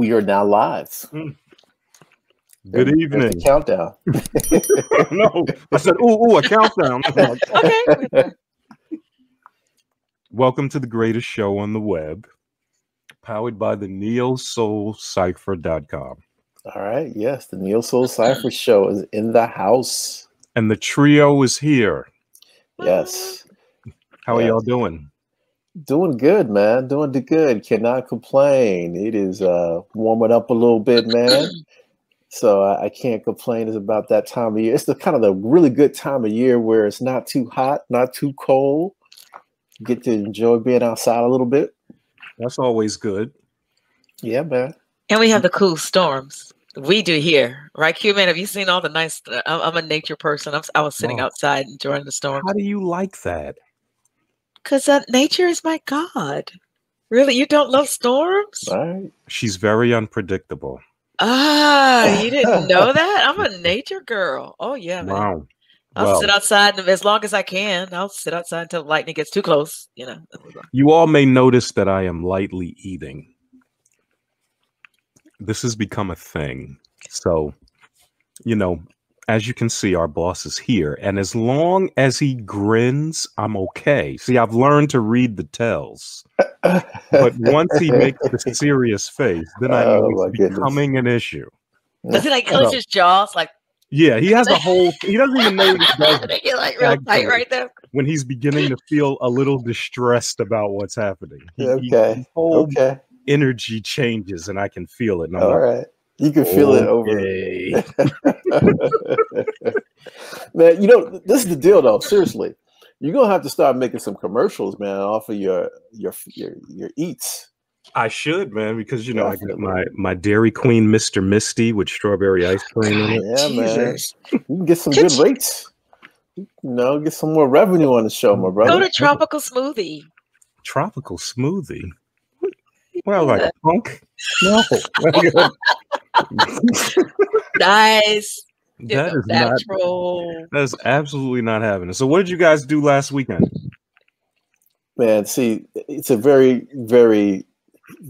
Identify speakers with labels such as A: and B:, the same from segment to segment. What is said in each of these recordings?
A: We are now live.
B: Good evening.
A: The countdown.
B: No, I said, ooh, a countdown.
C: Okay.
B: Welcome to the greatest show on the web, powered by the NeoSoulCypher.com.
A: All right. Yes, the Neo Soul Cypher show is in the house.
B: And the trio is here.
A: Yes.
B: How are y'all doing?
A: Doing good, man. Doing good. Cannot complain. It is warming up a little bit, man. So I can't complain. It's about that time of year. It's the kind of the really good time of year where it's not too hot, not too cold. You get to enjoy being outside a little bit.
B: That's always good.
A: Yeah, man.
C: And we have the cool storms. We do here, right, Q-Man? Have you seen all the nice? I'm a nature person. I was sitting outside enjoying the storm.
B: How do you like that?
C: Because nature is my god. Really, you don't love storms?
A: All right.
B: She's very unpredictable.
C: Ah, you didn't know that? I'm a nature girl. Oh yeah, man.
B: Wow.
C: I'll sit outside as long as I can. I'll sit outside until lightning gets too close. You know.
B: You all may notice that I am lightly eating. This has become a thing. So, as you can see, our boss is here. And as long as he grins, I'm okay. See, I've learned to read the tells. But once he makes the serious face, then I know it's becoming an issue.
C: Does he clench his jaws like?
B: Yeah, he has a whole. He doesn't even know what he does.
C: You're real tight right there.
B: When he's beginning to feel a little distressed about what's happening.
A: Okay.
B: Energy changes, and I can feel it.
A: All right. You can feel it over. Man, this is the deal, though. Seriously, you're gonna have to start making some commercials, man, off of your eats.
B: I should, man, because I got my Dairy Queen Mr. Misty with strawberry ice cream in it.
A: Yeah, man. You can get some good rates. Get some more revenue on the show, my brother.
C: Go to Tropical Smoothie.
B: Tropical Smoothie. Well, like a punk? No.
C: Nice.
B: That is
C: natural.
B: That is absolutely not happening. So what did you guys do last weekend?
A: Man, see, it's a very, very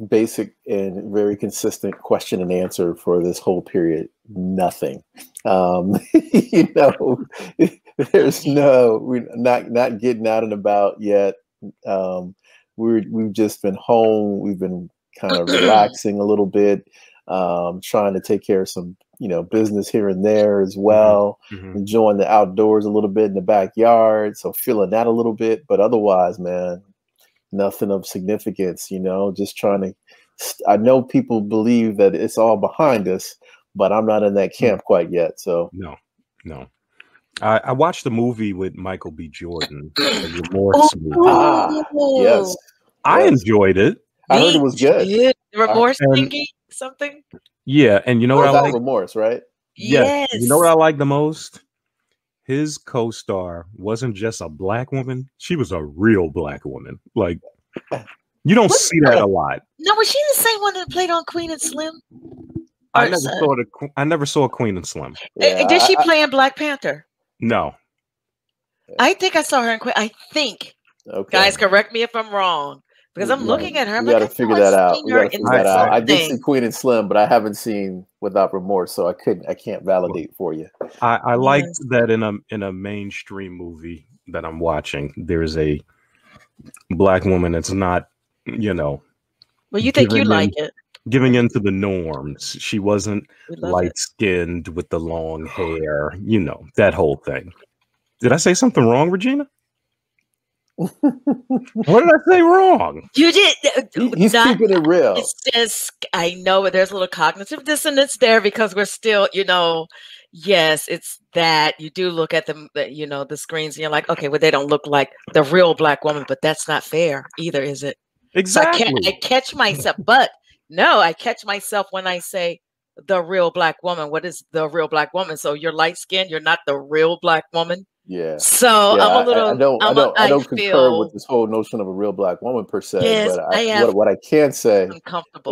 A: basic and very consistent question and answer for this whole period. Nothing. There's we're not getting out and about yet. We've just been home. We've been kind of relaxing a little bit, trying to take care of some, business here and there as well, enjoying the outdoors a little bit in the backyard. So feeling that a little bit, but otherwise, man, nothing of significance, just trying to, I know people believe that it's all behind us, but I'm not in that camp quite yet. So
B: no. I watched the movie with Michael B. Jordan. Remorse movie.
A: Yes.
B: I enjoyed it.
A: I heard it was good.
C: Remorse thingy, something.
B: Yeah, and you know what I like?
A: Remorse, right?
C: Yes.
B: You know what I like the most? His co-star wasn't just a black woman; she was a real black woman. Like, you don't see that a lot.
C: No, was she the same one that played on Queen and Slim?
B: I never saw Queen and Slim.
C: Yeah, did she play in Black Panther?
B: No.
C: I think I saw her in Queen. I think. Okay. Guys, correct me if I'm wrong. Because I'm looking at her.
A: We got to figure that out. I did see Queen and Slim, but I haven't seen Without Remorse, so I can't validate for you.
B: I liked that in a mainstream movie that I'm watching, there's a black woman that's not,
C: Well, you think you like it.
B: Giving into the norms. She wasn't light-skinned with the long hair, that whole thing. Did I say something wrong, Regina? What did I say wrong?
C: You did.
A: He's keeping it real.
C: It's just, I know, but there's a little cognitive dissonance there because we're still, yes, it's that you do look at them, the screens and you're like, okay, well, they don't look like the real black woman, but that's not fair either, is it?
B: Exactly.
C: So I catch myself, but no, I catch myself when I say the real black woman. What is the real black woman? So you're light skinned. You're not the real black woman.
A: Yeah.
C: So I'm a little.
A: I don't concur with this whole notion of a real black woman per se.
C: Yes,
A: but what I can say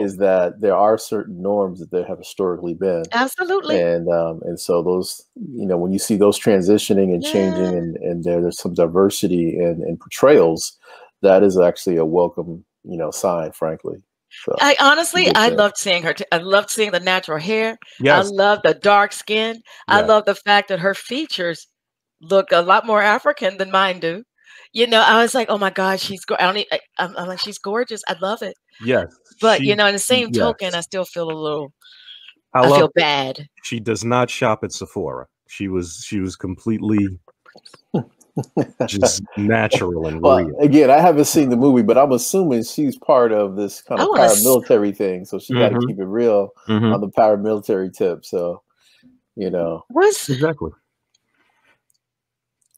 C: is
A: that there are certain norms that there have historically been.
C: Absolutely.
A: And so those, when you see those transitioning and changing, and there's some diversity in portrayals, that is actually a welcome, sign, frankly. So
C: I honestly,
A: good
C: I
A: thing.
C: loved seeing her. I loved seeing the natural hair. I
B: Yes.
C: love the dark skin. I
B: Yes.
C: love the fact that her features look a lot more African than mine do. You know, I was like, oh my God, I don't I'm like, she's gorgeous. I love it.
B: Yes.
C: But
B: She.
C: in the same token,
B: Yes.
C: I still feel a little.
B: I
C: I
B: love
C: feel bad.
B: she does not shop at Sephora. She was completely just natural and
A: Well,
B: real.
A: again, I haven't seen the movie, but I'm assuming she's part of this kind
C: I
A: of
C: want to.
A: paramilitary thing. So she got to keep it real on the paramilitary tip. So, you know.
C: What's?
B: Exactly.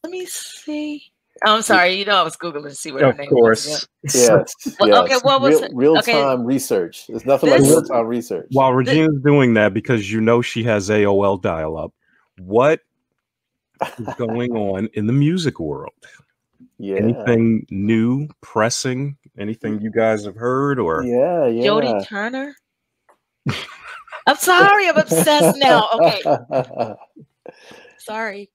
C: Let me see. Oh, I'm sorry. You know, I was googling to see what her
B: Of
C: name was. Yeah.
B: course.
A: Yes,
C: Well, okay.
A: yes.
C: What was it?
A: Real
C: Okay.
A: time research. There's nothing like
C: This.
A: real time research.
B: While Regina's doing that, because you know she has AOL dial-up, what is going on in the music world?
A: Yeah.
B: Anything new, pressing? Anything you guys have heard or?
A: Yeah,
C: Jody
A: yeah.
C: Turner. I'm sorry. I'm obsessed now. Okay. Sorry.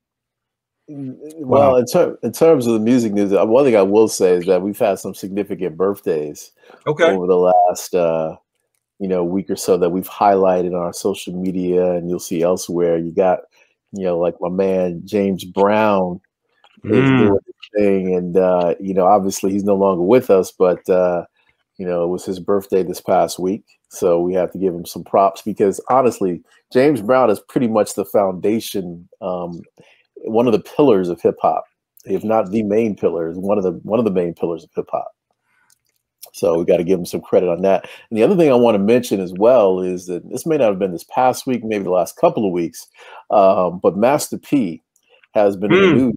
A: Well, in terms of the music news, one thing I will say is that we've had some significant birthdays
B: Okay.
A: over the last week or so that we've highlighted on our social media, and you'll see elsewhere. You got, like my man James Brown is doing his thing, and obviously he's no longer with us, but it was his birthday this past week, so we have to give him some props because honestly, James Brown is pretty much the foundation. One of the pillars of hip hop, if not the main pillar, is one of the main pillars of hip hop. So we got to give him some credit on that. And the other thing I want to mention as well is that this may not have been this past week, maybe the last couple of weeks, but Master P has been in the news,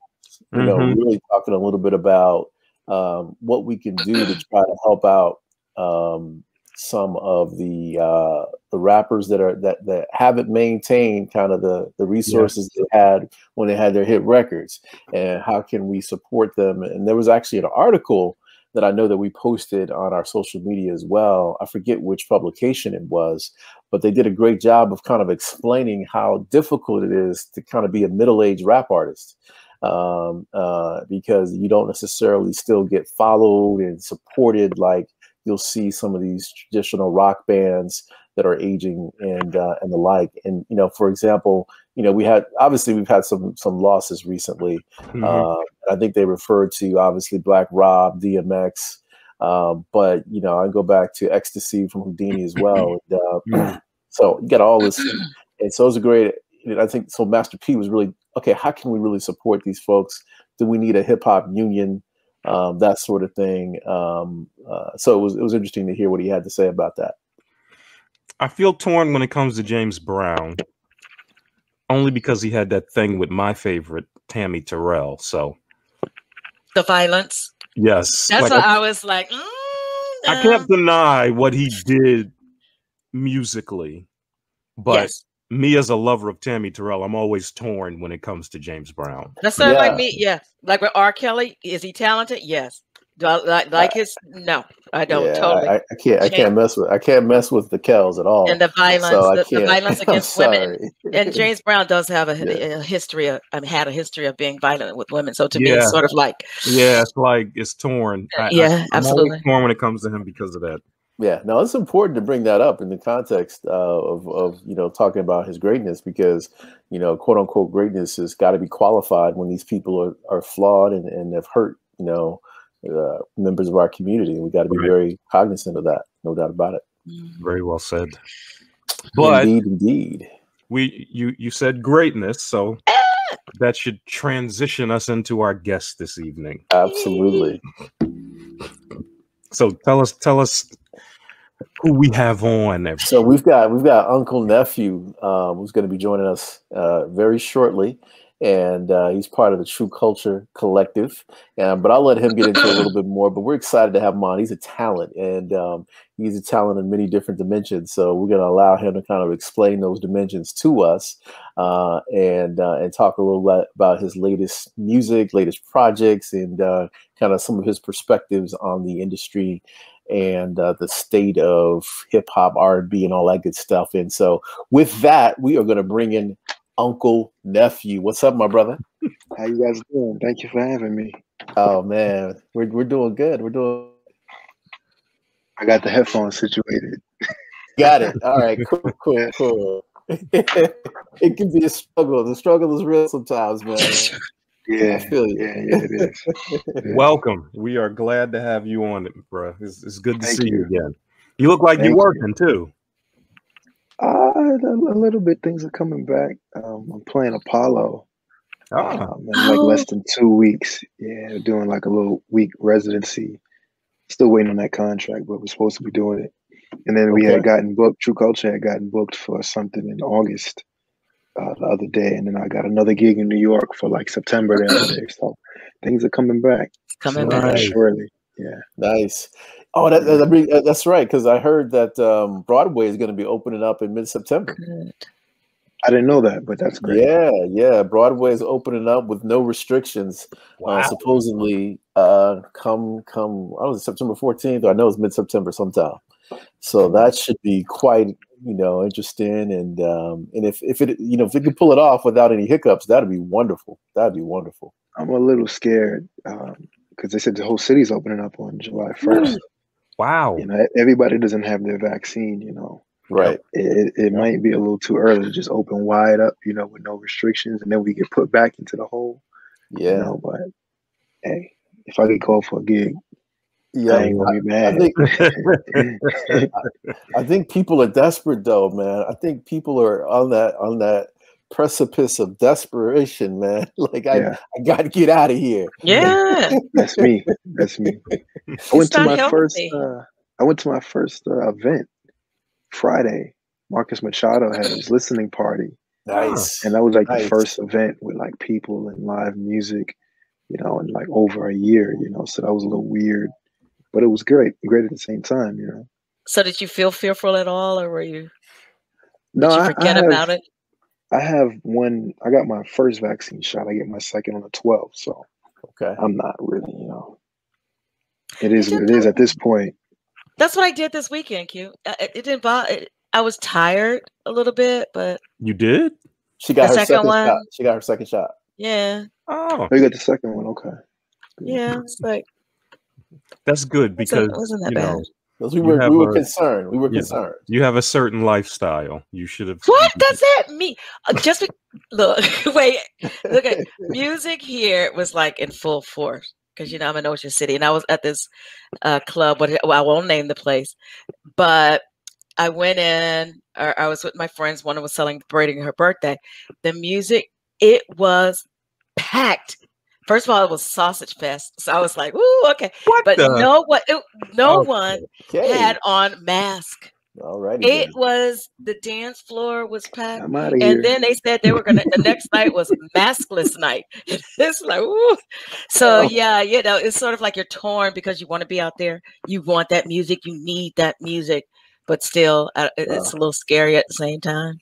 A: really talking a little bit about what we can do to try to help out some of the rappers that haven't maintained kind of the resources they had when they had their hit records, and how can we support them. And there was actually an article that I know that we posted on our social media as well. I forget which publication it was, but they did a great job of kind of explaining how difficult it is to kind of be a middle-aged rap artist, because you don't necessarily still get followed and supported like you'll see some of these traditional rock bands that are aging and the like. And for example, we've had some losses recently. I think they referred to obviously Black Rob, DMX, but I go back to Ecstasy from Houdini as well. And, so you got all this, and so it's a great. I think so. Master P was really okay. How can we really support these folks? Do we need a hip hop union? That sort of thing. So it was interesting to hear what he had to say about that.
B: I feel torn when it comes to James Brown, only because he had that thing with my favorite Tammy Terrell. So
C: the violence.
B: Yes,
C: that's what I was like.
B: I can't deny what he did musically, but me as a lover of Tammy Terrell, I'm always torn when it comes to James Brown.
C: That's sort of like me. Yeah, like with R. Kelly, is he talented? Yes. Do I like his? No, I don't. Totally.
A: I can't mess with the Kells at all.
C: And the violence,
A: so
C: the violence against women. And James Brown does have a history of, had a history of being violent with women. So to me, it's sort of like,
B: it's torn. I'm
C: absolutely
B: torn when it comes to him because of that.
A: Yeah, no, it's important to bring that up in the context of talking about his greatness, because quote unquote greatness has got to be qualified when these people are flawed and have hurt members of our community. We got to be very cognizant of that, no doubt about it.
B: Very well said. But
A: indeed.
B: You said greatness, so that should transition us into our guest this evening.
A: Absolutely.
B: So tell us who we have on.
A: So we've got Unkle Nephew, who's going to be joining us very shortly, and he's part of the True Culture Collective. But I'll let him get into a little bit more. But we're excited to have him on. He's a talent, and he's a talent in many different dimensions. So we're going to allow him to kind of explain those dimensions to us, and talk a little bit about his latest music, latest projects, and kind of some of his perspectives on the industry and the state of hip hop, R&B, and all that good stuff. And so with that, we are going to bring in Unkle Nephew. What's up, my brother?
D: How you guys doing? Thank you for having me.
A: Oh man, we're doing good. We're doing.
D: I got the headphones situated.
A: Got it. All right. Cool. It can be a struggle. The struggle is real sometimes, man.
D: Yeah,
A: I feel you.
D: yeah, it is.
B: Welcome. We are glad to have you on it, bro. It's good to
D: Thank
B: see you
D: you.
B: again. You look like
D: Thank
B: you're
D: you.
B: working too.
D: A little bit. Things are coming back. I'm playing Apollo in like less than 2 weeks. Yeah, doing like a little week residency. Still waiting on that contract, but we're supposed to be doing it. And then we had gotten booked. True Culture had gotten booked for something in August the other day, and then I got another gig in New York for like September the other day. So things are coming back.
C: Coming
D: slowly
C: back.
D: but surely. Yeah.
A: Nice. Oh, that's right. Because I heard that Broadway is going to be opening up in mid-September.
C: Good.
D: I didn't know that, but that's great.
A: Yeah. Broadway is opening up with no restrictions.
B: Wow.
A: Supposedly, come. I was September 14th. Or I know it's mid-September sometime. So that should be quite, interesting. And if it could pull it off without any hiccups, that'd be wonderful.
D: I'm a little scared because they said the whole city's opening up on July 1st.
B: Wow.
D: Everybody doesn't have their vaccine.
A: Right.
D: It might be a little too early to just open wide up, with no restrictions, and then we get put back into the hole.
A: Yeah.
D: But hey, if I get called for a gig,
A: yeah,
D: I ain't gonna be mad.
A: I think people are desperate though, man. I think people are on that precipice of desperation, man. Like I got to get out of here.
C: Yeah.
D: That's me. I went to my first event Friday. Marcus Machado had his listening party.
A: Nice.
D: And that was like the first event with like people and live music, in like over a year, so that was a little weird, but it was great at the same time,
C: So did you feel fearful at all, or did you forget about it?
D: I have one. I got my first vaccine shot. I get my second on the 12th, so I'm not really, it is what it is at this point.
C: That's what I did this weekend, Q. It didn't bother. I was tired a little bit, but
B: you did.
A: She got her second shot. She got her second shot.
C: Yeah.
B: Oh,
D: you got the second one. Okay.
C: Yeah, it's like
B: that's good because
C: it wasn't that bad.
A: We were concerned. We were concerned.
B: You have a certain lifestyle. You should have.
C: What does that mean? Look at music here was like in full force because I'm in Ocean City, and I was at this club. I won't name the place, but I went in. Or I was with my friends. One was celebrating her birthday. The music, it was packed. First of all, it was Sausage Fest, so I was like, "Ooh, okay." No one had on mask.
A: All right.
C: Was the dance floor was packed,
D: I'm out of here.
C: and then they said they were gonna. The next night was maskless night. It's like, ooh. So yeah, it's sort of like you're torn because you want to be out there. You want that music. You need that music, but still, it's a little scary at the same time.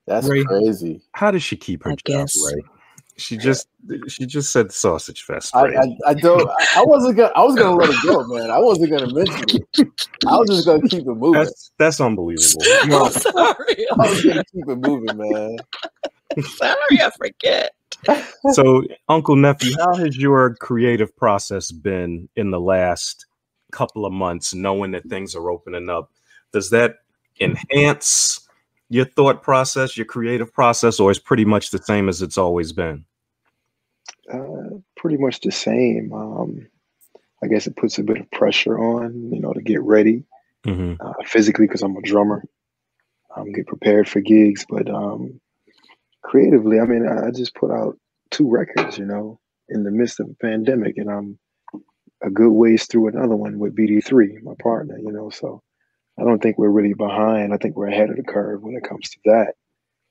A: That's crazy.
B: How does she keep her job, Ray? She just said Sausage Fest.
A: I was gonna let it go, man. I wasn't gonna mention it. I was just gonna keep it moving.
B: That's unbelievable.
C: I'm sorry.
A: I was gonna keep it moving, man.
C: Sorry, I forget.
B: So, Unkle Nephew, how has your creative process been in the last couple of months, knowing that things are opening up? Does that enhance your thought process, your creative process, or is pretty much the same as it's always been?
D: Pretty much the same. I guess it puts a bit of pressure on, to get ready physically because I'm a drummer. Get prepared for gigs, but creatively, I just put out 2 records, in the midst of a pandemic, and I'm a good ways through another one with BD3, my partner, so I don't think we're really behind. I think we're ahead of the curve when it comes to that,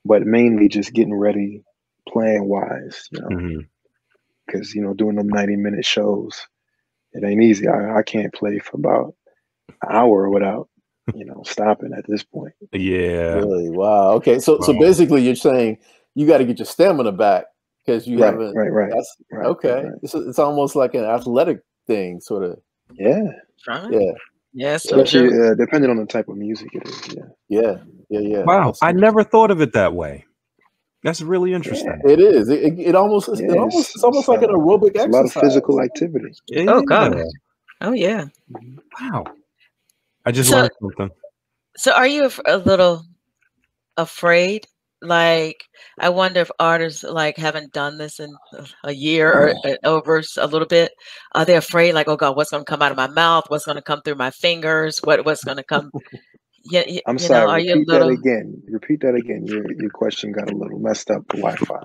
D: but mainly just getting ready, playing wise, because, doing them 90-minute shows, it ain't easy. I can't play for about an hour without, stopping at this point.
B: Yeah.
A: Really? Wow. Okay. So basically you're saying you got to get your stamina back because you haven't.
D: Right.
A: Okay. Right. It's almost like an athletic thing, sort of.
D: Yeah.
A: Yeah.
C: Yes,
D: especially depending on the type of music it is.
A: Yeah.
B: Wow, I never thought of it that way. That's really interesting.
A: Yeah, it is. It's almost like an aerobic exercise.
D: A lot of physical activity.
C: Oh God. Oh yeah.
B: Wow. I just learned something.
C: So are you a little afraid? Like, I wonder if artists like haven't done this in a year or over a little bit. Are they afraid? Like, oh God, what's going to come out of my mouth? What's going to come through my fingers? What's going to come? Yeah,
D: I'm
C: you
D: sorry.
C: know, are you a
D: Repeat
C: little?
D: that again. Repeat that again. Your question got a little messed up. The Wi-Fi.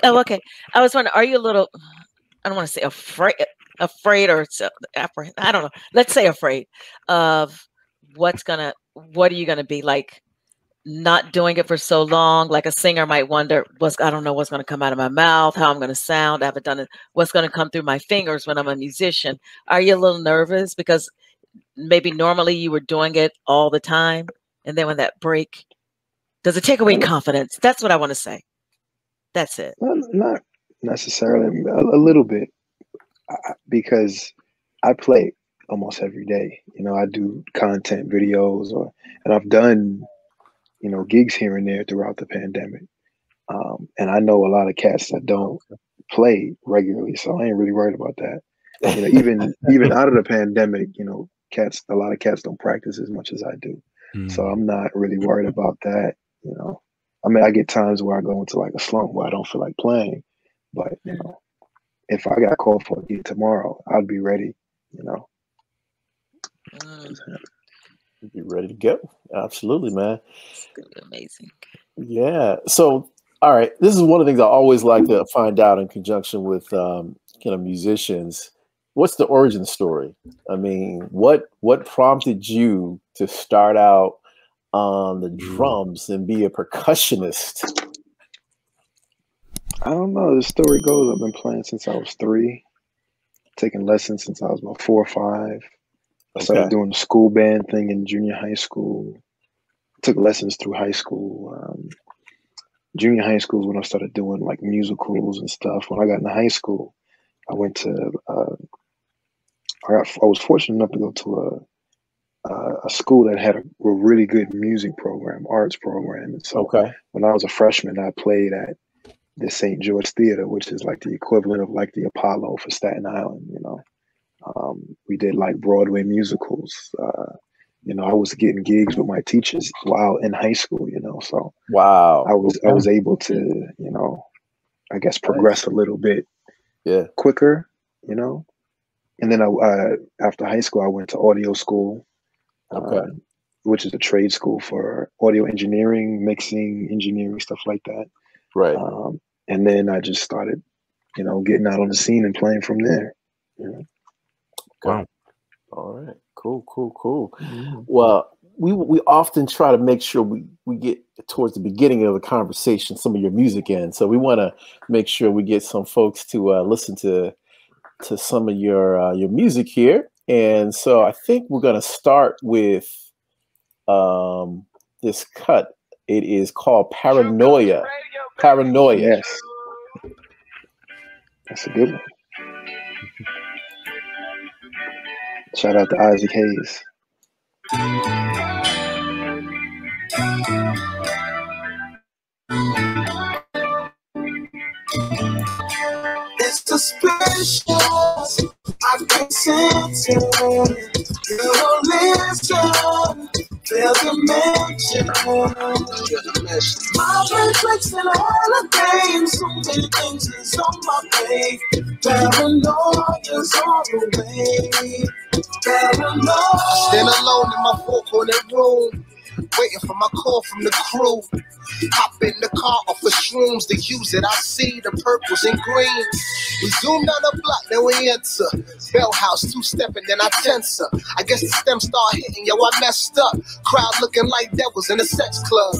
C: Oh, okay. I was wondering, are you a little? I don't want to say afraid or I don't know. Let's say afraid of what are you gonna be like? Not doing it for so long, like a singer might wonder, I don't know what's going to come out of my mouth, how I'm going to sound. I haven't done it. What's going to come through my fingers when I'm a musician? Are you a little nervous because maybe normally you were doing it all the time, and then when that break, does it take away confidence? That's what I want to say. That's it.
D: Not necessarily. A little bit, because I play almost every day. You know, I do content videos, and I've done, you know, gigs here and there throughout the pandemic. And I know a lot of cats that don't play regularly, so I ain't really worried about that. You know, even out of the pandemic, you know, a lot of cats don't practice as much as I do. So I'm not really worried about that. You know, I mean, I get times where I go into like a slump where I don't feel like playing, but you know, if I got called for a gig tomorrow, I'd be ready. You know.
A: Be ready to go. Absolutely, man.
C: It's gonna be amazing.
A: Yeah. So, all right. This is one of the things I always like to find out in conjunction with musicians. What's the origin story? I mean, what prompted you to start out on the drums and be a percussionist?
D: I don't know. The story goes, I've been playing since I was 3, taking lessons since I was about 4 or 5. I started doing the school band thing in junior high school. Took lessons through high school. Junior high school is when I started doing like musicals and stuff. When I got into high school, I went to, I was fortunate enough to go to a school that had a really good music program, arts program. And so when I was a freshman, I played at the St. George Theater, which is like the equivalent of like the Apollo for Staten Island, you know. We did like Broadway musicals. You know, I was getting gigs with my teachers while in high school, you know. So I was able to, you know, I guess progress a little bit quicker, you know. And then after high school, I went to audio school, which is a trade school for audio engineering, mixing, engineering, stuff like that.
A: Right.
D: And then I just started, you know, getting out on the scene and playing from there. You know?
A: Wow. All right. Cool. Well, we often try to make sure we get towards the beginning of the conversation, some of your music in. So we want to make sure we get some folks to listen to some of your music here. And so I think we're going to start with this cut. It is called Paranoia. Paranoia.
D: Yes. That's a good one. Shout out to Isaac Hayes.
E: It's suspicious. I can sense it. You don't listen. Feel the mention. My brain clicks in all the games. So many things is on my plate. Paranoia's on the way. Paranoia. Stand alone in my four-corner room, waiting for my call from the crew. Hop in the car off the shrooms to use it. I see the purples and greens. We zoom down the block, then we enter Bell House, 2-stepping, then I tense her. I guess the stem start hitting, yo, I messed up. Crowd looking like devils in a sex club.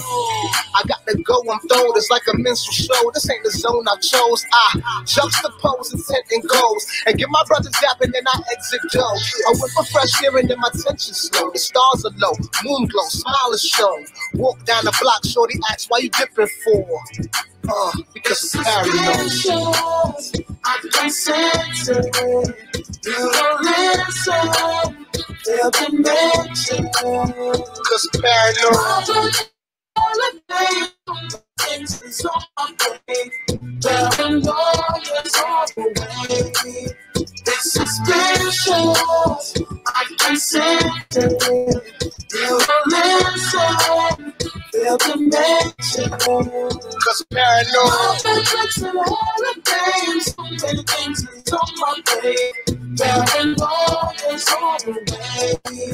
E: I got to go, I'm throwed, it's like a minstrel show. This ain't the zone I chose. I juxtapose intent and goals, and get my brothers dapping, then I exit dough. I whip a fresh air and then my tension slow. The stars are low, moon glow, smile is shown. Walk down the block, shorty asks, why you dipping for? Because it's paranoid. I can sense it. You don't listen. Feel the mention. Cause paranoid. All the day, things is on my way. Paranoia's on the way. It's suspicious. I can sense it. Cause paranoia. Tricks and hurricanes, so many things is on my way. Paranoia is on the way.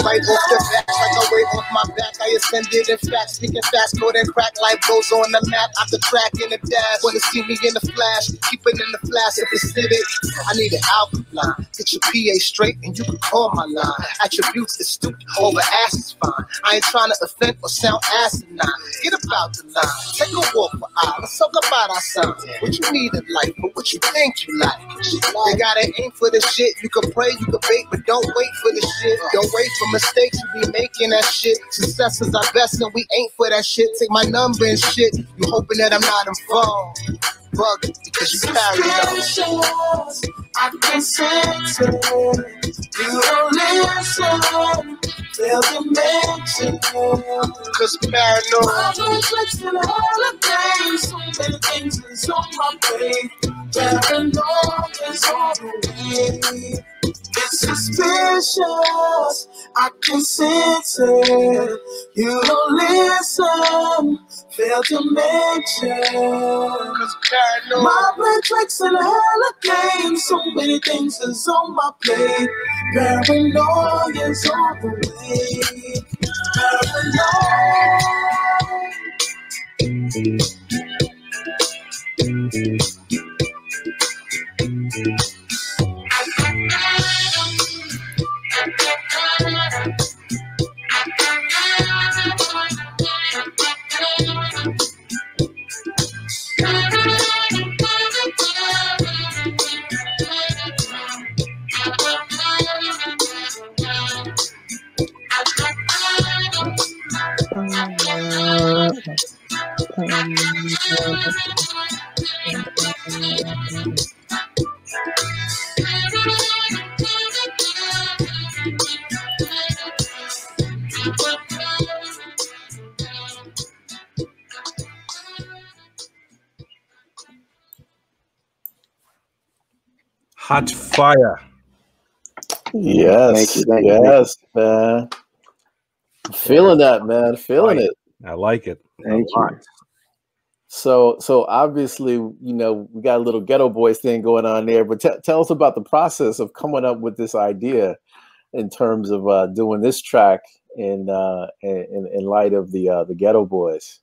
E: Right off the back, like a weight off my back. I ascended in fact, speaking fast, more than crack. Life goes on the map, out the track in the dash. Wanna see me in the flash, keep it in the flash if it's fitted. I need an alkaline, get your PA straight and you can call my line. Attributes is stupid, over ass is fine. I ain't trying to offend or sound asinine. Get about the line, take a walk for eye. Let's talk about our signs. What you need in life, but what you think you like. You gotta aim for the shit. You can pray, you can bait, but don't wait for the shit. Don't wait for mistakes, you be making that shit. Success is our best and we ain't for that shit. Take my number and shit. You hoping that I'm not involved. Bug it because you paranoid. I can sense it. You don't listen. Fail to mention it. Cause paranoid. I've been flexing all the days. So many things is on my brain. Paranoid is on the way. It's suspicious, I can sense it. You don't listen, fail to mention. My brain tricks and hella games. So many things is on my plate. Paranoia is on the way.
B: Hot fire.
A: Yes,
D: thank you.
A: yes, man. Feeling that, man. Feeling it.
B: I like it.
D: Thank you.
A: So obviously, you know, we got a little Ghetto Boys thing going on there, but tell us about the process of coming up with this idea in terms of doing this track in light of the Ghetto Boys.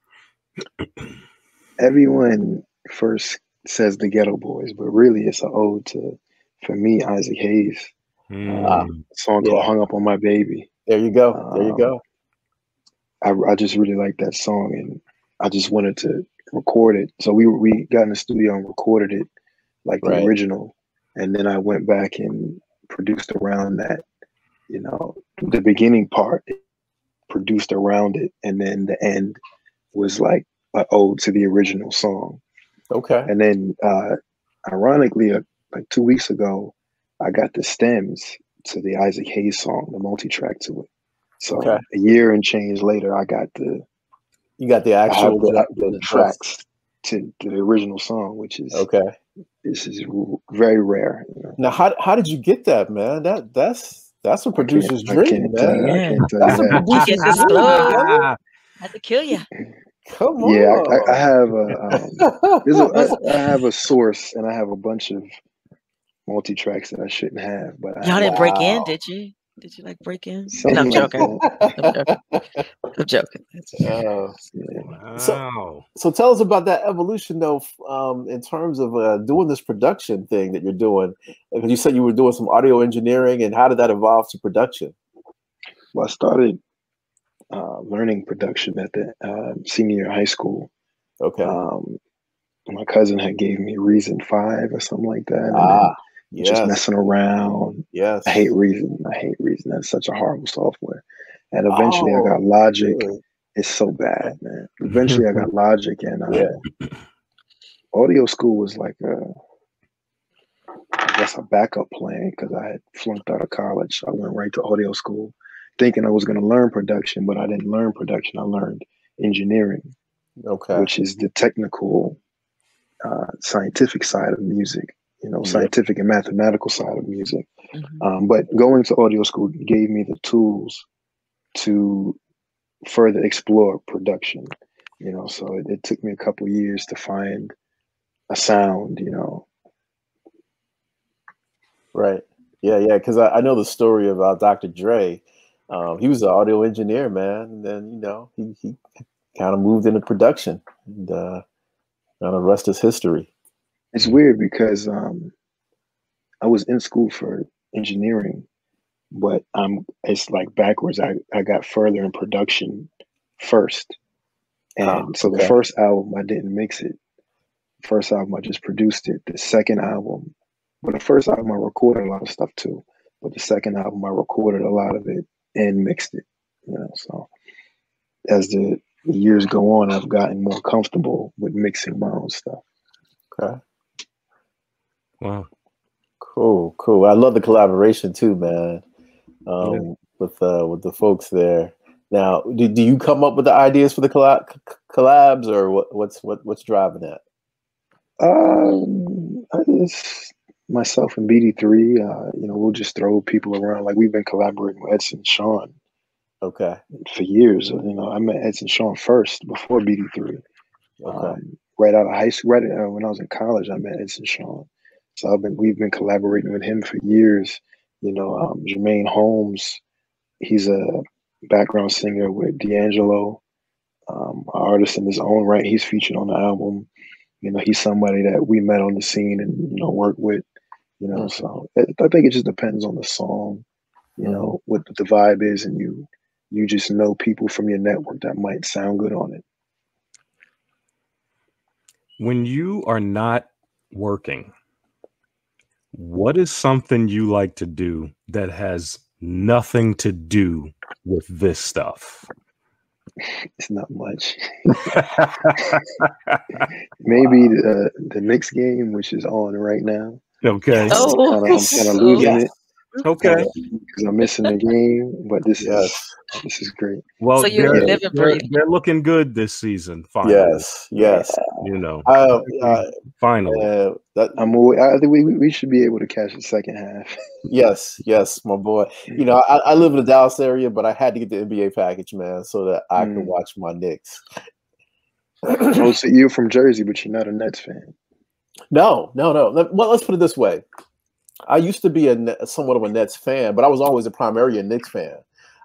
D: Everyone first says the Ghetto Boys, but really it's an ode to, for me, Isaac Hayes. A song called "Hung Up on My Baby."
A: There you go. There you go.
D: I just really like that song, and I just wanted to record it. So we got in the studio and recorded it like the original, and then I went back and produced around that. You know, the beginning part produced around it, and then the end was like an ode to the original song.
A: Okay.
D: And then, ironically, like 2 weeks ago, I got the stems to the Isaac Hayes song, the multi-track to it. So a year and change later, I got the actual the tracks to the original song, which is this is very rare. You know?
A: Now, how did you get that, man? That's a producer's dream, man.
D: I can't tell you that.
C: Producer's dream. Had to kill you.
A: Come on.
D: Yeah, I have I have a source, and I have a bunch of multi-tracks that I shouldn't have. But
C: y'all didn't break in, did you? Did you like break in? No, I'm joking. I'm joking.
A: So tell us about that evolution, though, in terms of doing this production thing that you're doing. Because you said you were doing some audio engineering, and how did that evolve to production?
D: Well, I started learning production at the senior year of high school. Okay. My cousin had gave me Reason 5 or something like that. And just messing around. Yes. I hate Reason. That's such a horrible software. And eventually I got Logic. Really? It's so bad, man. Eventually I got Logic, and audio school was like I guess a backup plan, because I had flunked out of college. I went right to audio school thinking I was going to learn production, but I didn't learn production. I learned engineering, which is the technical, scientific side of music, you know, scientific and mathematical side of music. But going to audio school gave me the tools to further explore production. you know. So it took me a couple years to find a sound, you know.
A: Right. Yeah, yeah. Because I know the story about Dr. Dre. He was an audio engineer, man, and then he kind of moved into production, and the rest is history.
D: It's weird because I was in school for engineering, but it's like backwards. I got further in production first, and so the
A: Okay.
D: first album I didn't mix it. First album I just produced it. The second album, but the first album I recorded a lot of stuff too. But the second album I recorded a lot of it and mixed it. You know, so as the years go on, I've gotten more comfortable with mixing my own stuff.
A: Okay.
B: Wow.
A: Cool, cool. I love the collaboration too, man. With the folks there. Now, do you come up with the ideas for the collabs, or what's driving that?
D: I just myself and BD3. You know, we'll just throw people around. Like we've been collaborating with Edson Sean.
A: Okay.
D: For years. You know, I met Edson Sean first before BD3.
A: Okay.
D: Right out of high school, when I was in college, I met Edson Sean. So we've been collaborating with him for years. You know, Jermaine Holmes, he's a background singer with D'Angelo, an artist in his own right. He's featured on the album. You know, he's somebody that we met on the scene and, you know, worked with, you know, so I think it just depends on the song, you know, what the vibe is, and you just know people from your network that might sound good on it.
B: When you are not working, what is something you like to do that has nothing to do with this stuff?
D: It's not much. Maybe the Knicks game, which is on right now.
B: Okay.
C: Oh,
D: I'm kind of losing it.
B: Okay.
D: Because I'm missing the game, but this is great.
B: Well,
C: so you're living, breathing.
B: They're looking good this season. Finally.
A: Yes.
B: You know, finally.
D: I think we should be able to catch the second half.
A: Yes, my boy. You know, I live in the Dallas area, but I had to get the NBA package, man, so that I could watch my Knicks.
D: Oh, so you're from Jersey, but you're not a Nets fan.
A: No. Well, let's put it this way. I used to be somewhat of a Nets fan, but I was always primarily a Knicks fan.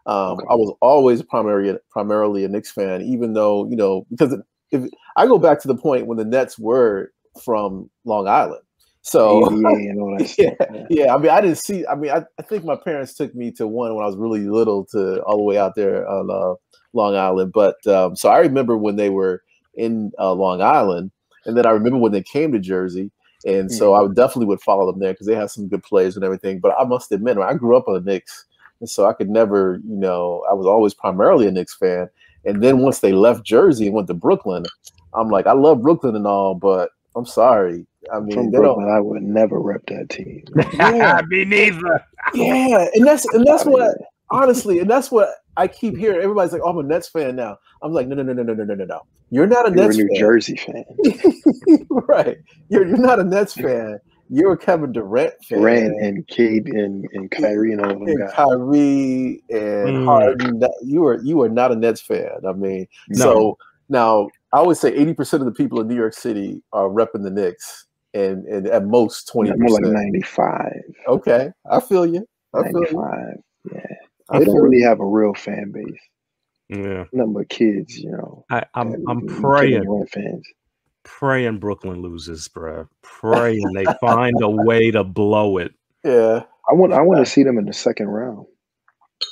A: I was always primarily a Knicks fan, even though, you know, because if I go back to the point when the Nets were from Long Island. So
D: and all that stuff.
A: Yeah. I mean, I didn't see. I mean, I think my parents took me to one when I was really little, to all the way out there on Long Island. But so I remember when they were in Long Island, and then I remember when they came to Jersey. And so I definitely would follow them there because they have some good players and everything. But I must admit, I grew up on the Knicks, and so I could never, you know, I was always primarily a Knicks fan. And then once they left Jersey and went to Brooklyn, I'm like, I love Brooklyn and all, but I'm sorry. I mean,
D: from Brooklyn, I would never rep that team.
B: Yeah, me neither.
A: Yeah, and that's what honestly, and that's what I keep hearing. Everybody's like, "Oh, I'm a Nets fan now." I'm like, no. You're not a Nets fan.
D: You're a New Jersey fan,
A: right? You're not a Nets fan. You're a Kevin Durant fan.
D: Durant and Cade and Kyrie and all of them guys.
A: Kyrie and Harden. You are not a Nets fan. I mean, so now I would say 80% of the people in New York City are repping the Knicks, and at most 20%.
D: More like 95.
A: Okay, I feel you.
D: 95. Yeah, they don't really have a real fan base.
B: Yeah,
D: nothing but kids, you know.
B: I'm praying Brooklyn loses, bro. Praying they find a way to blow it.
A: Yeah,
D: I want to see them in the second round.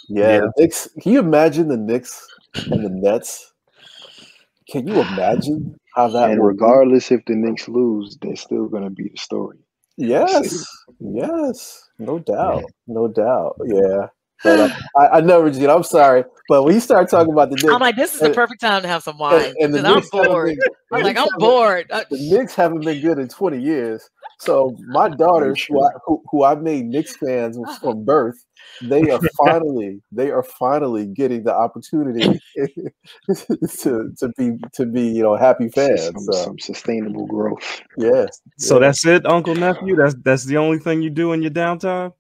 A: Yeah, the Knicks. Can you imagine the Knicks and the Nets? Can you imagine how that?
D: And regardless if the Knicks lose, they're still going to be the story.
A: Yes, no doubt. Yeah. But I know, Regina, I'm sorry, but when you start talking about the Knicks,
C: I'm like, this is the perfect time to have some wine. And I'm bored. I'm bored.
A: The Knicks haven't been good in 20 years. So my daughters, who I made Knicks fans from birth, they are finally getting the opportunity to be happy fans.
D: Some sustainable growth.
A: Yeah.
B: So that's it, Unkle Nephew. That's the only thing you do in your downtime.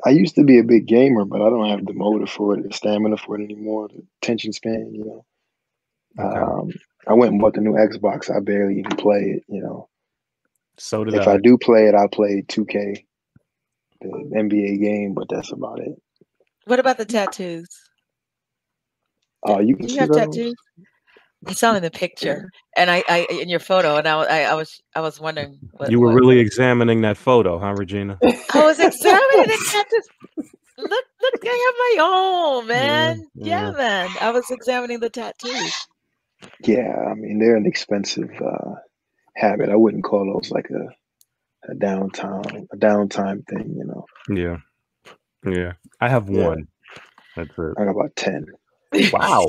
D: I used to be a big gamer, but I don't have the motive for it, the stamina for it anymore, the attention span, you know.
B: Okay.
D: I went and bought the new Xbox. I barely even play it, you know.
B: So did
D: If I do play it, I play 2K, the NBA game, but that's about it.
C: What about the tattoos?
D: You can
C: Do you
D: see
C: have
D: those.
C: tattoos? I saw them in the picture, and I in your photo, and I was wondering what.
B: You were really examining that photo, huh, Regina?
C: I was examining the tattoos. Look, I have my own, man. Yeah, man. I was examining the tattoos.
D: Yeah, I mean, they're an expensive habit. I wouldn't call those like a downtime thing, you know.
B: Yeah. I have one. That's it.
D: I got about 10.
B: Wow.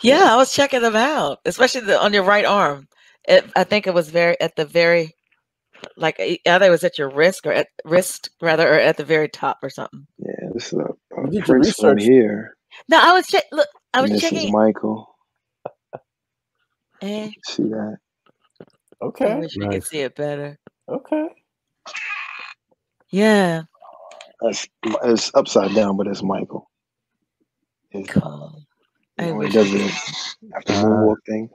C: Yeah, I was checking them out, especially on your right arm. I think it was at the very, like either it was at your wrist or or at the very top or something.
D: Yeah, this is a
A: did your
D: Prince one
A: research.
D: here.
C: No, I was
D: This
C: checking.
D: is Michael.
C: Eh?
D: See that?
A: Okay.
C: I wish you could see it better.
A: Okay.
C: Yeah.
D: It's upside down, but it's Michael.
C: Cool.
D: It doesn't have the moonwalk thing.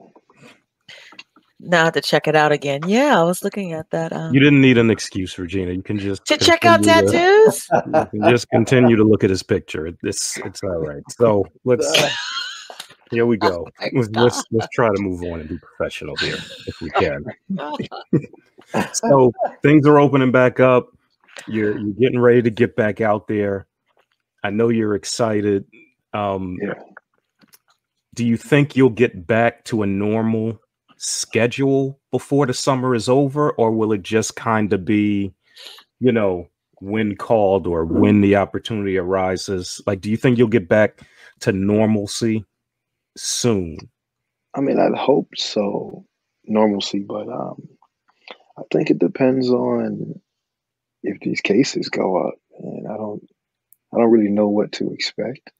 C: Now I have to check it out again. Yeah, I was looking at that.
B: You didn't need an excuse, Regina. You can just
C: to check out tattoos.
B: You can just continue to look at his picture. It's all right. So here we go. Let's try to move on and be professional here if we can. So things are opening back up. You're getting ready to get back out there. I know you're excited. Do you think you'll get back to a normal schedule before the summer is over, or will it just kind of be, you know, when called or when the opportunity arises? Like, do you think you'll get back to normalcy soon? I
D: mean, I'd hope so, normalcy, but I think it depends on if these cases go up, and I don't really know what to expect.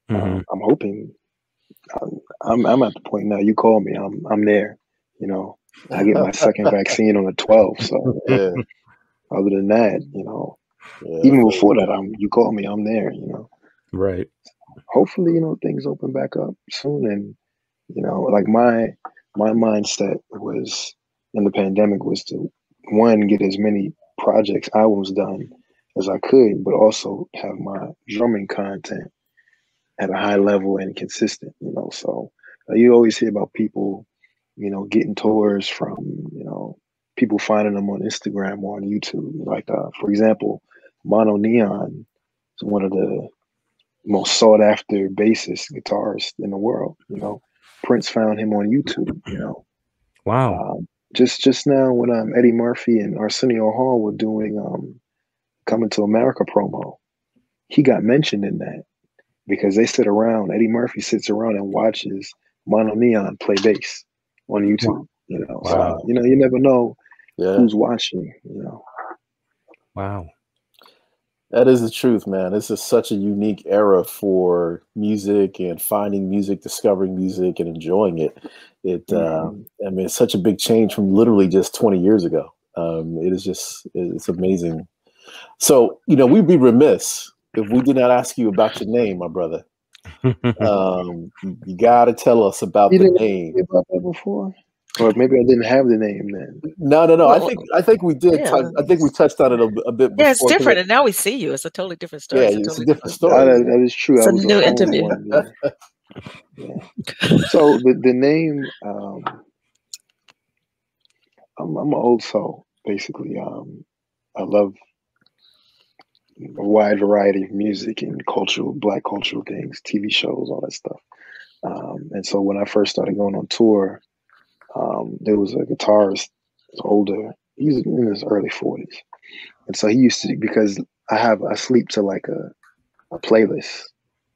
D: I'm hoping. I'm at the point now. You call me, I'm there. You know, I get my second vaccine on the 12th. So other than that, you know, even before that, you call me, I'm there. You know,
B: right.
D: Hopefully, you know, things open back up soon, and you know, like my mindset was in the pandemic was to get as many albums done as I could, but also have my drumming content at a high level and consistent, you know. So you always hear about people, you know, getting tours from, you know, people finding them on Instagram or on YouTube. Like, for example, Mono Neon is one of the most sought after bassist guitarists in the world. You know, Prince found him on YouTube, you know.
B: Wow.
D: Just now when Eddie Murphy and Arsenio Hall were doing Coming to America promo, he got mentioned in that because they sit around, Eddie Murphy sits around and watches Mono Neon play bass on YouTube, you know.
B: Wow.
D: So, you know, you never know who's watching, you know.
B: Wow.
A: That is the truth, man. This is such a unique era for music and finding music, discovering music and enjoying it. I mean, it's such a big change from literally just 20 years ago. It's amazing. So, you know, we'd be remiss if we did not ask you about your name, my brother. You got to tell us about the name.
D: About that before? Or maybe I didn't have the name then.
A: No. Well, I think we did. Yeah. I think we touched on it a bit.
C: Yeah, it's different, and now we see you. It's a totally different story.
A: Yeah, it's a different story.
D: That is true.
C: It's a new interview.
D: So the name, I'm an old soul, basically. I love a wide variety of music and Black cultural things, TV shows, all that stuff. And so when I first started going on tour, there was a guitarist, older, he's in his early 40s. And so he used to, because I sleep to like a playlist.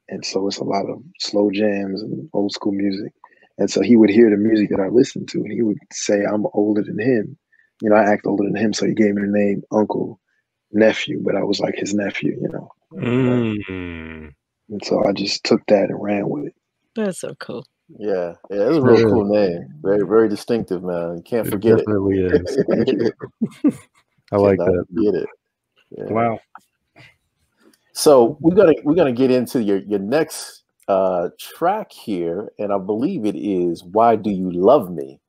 D: And so it's a lot of slow jams and old school music. And so he would hear the music that I listened to and he would say, I'm older than him. You know, I act older than him. So he gave me the name Unkle Nephew, but I was like his nephew, you know. And so I just took that and ran with it.
C: That's so cool.
A: Yeah, it's a real cool name. Very, very distinctive, man. You can't forget it.
B: Definitely is. I like that.
A: Get it.
B: Yeah. Wow.
A: So we're gonna get into your next track here, and I believe it is "Why Do You Love Me?"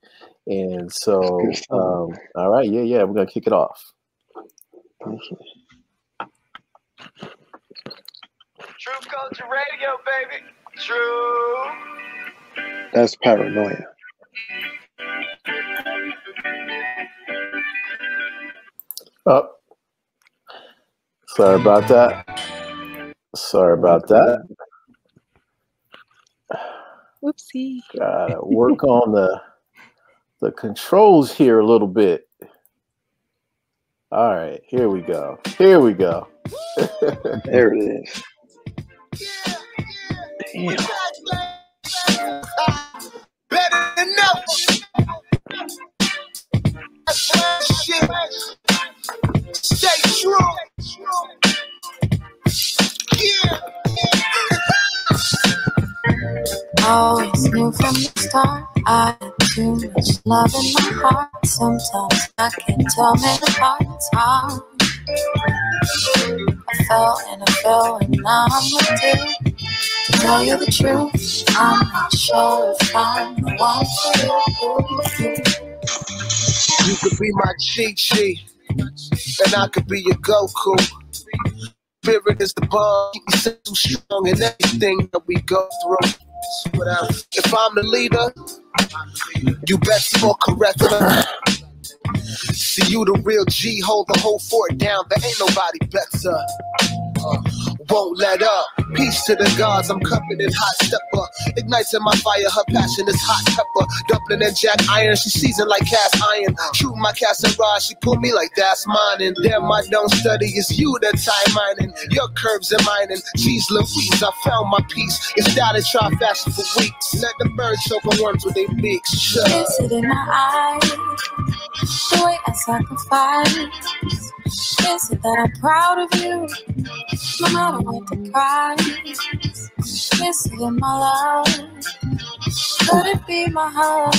A: And so, all right, yeah, we're gonna kick it off.
E: True Culture Radio, baby. True.
D: That's Paranoia.
A: Oh, sorry about that.
C: Whoopsie.
A: Gotta work on the controls here a little bit. All right, here we go. There
D: it is. Damn.
E: Better than ever. Stay true. Yeah.
F: Always knew from the start I had too much love in my heart. Sometimes I can't tell me apart. It's hard. I fell and now I'm with you. To tell you the truth, I'm not sure if I'm the one for you.
E: You could be my Chi-Chi, and I could be your Goku. Spirit is the bond, keep me so strong in everything that we go through. If I'm the leader, you best more correct. See, you the real G, hold the whole fort down. There ain't nobody better. Won't let up. Peace to the gods, I'm cupping in hot stepper. Ignites in my fire, her passion is hot pepper. Dumpling and jack iron, she seasoned like cast iron. Shoot my cast and rod, she pull me like that's mine. And them I don't study, it's you that time mining. Your curves are mining. Jeez Louise, I found my peace. It's that I try fashion for weeks. Let the birds choke on worms with their beaks. Shut up.
F: Is it in my eyes? The way I sacrifice. Is it that I'm proud of you? No matter what the price. Is it in my love? Could it be my heart?